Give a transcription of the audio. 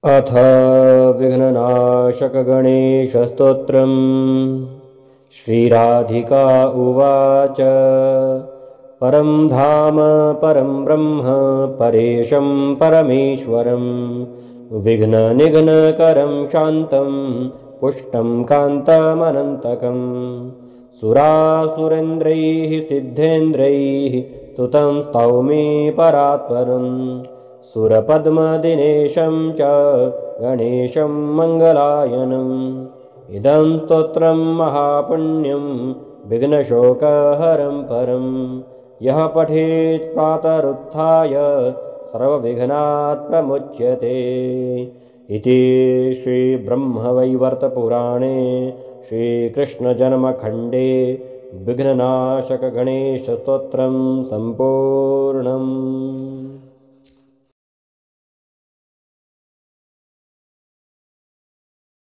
अथ विघ्ननाशकगणेशस्तोत्रम्। श्रीराधिका उवाच। परं धाम परं ब्रह्म परेशं परमेश्वरं विघ्ननिघ्नकरं शान्तं पुष्टं कान्तमनन्तकं सुरासुरेन्द्रैः सिद्धेन्द्रैः स्तुतं स्तौमि परात्परम् सुरपद्मदिनेशं च गणेशं मङ्गलायनम् इदं स्तोत्रं महापुण्यं विघ्नशोकहरं परं यः पठेत् प्रातरुत्थाय सर्वविघ्नात् प्रमुच्यते। इति श्रीब्रह्मवैवर्तपुराणे श्रीकृष्णजन्मखण्डे विघ्ननाशकगणेशस्तोत्रं सम्पूर्णम्।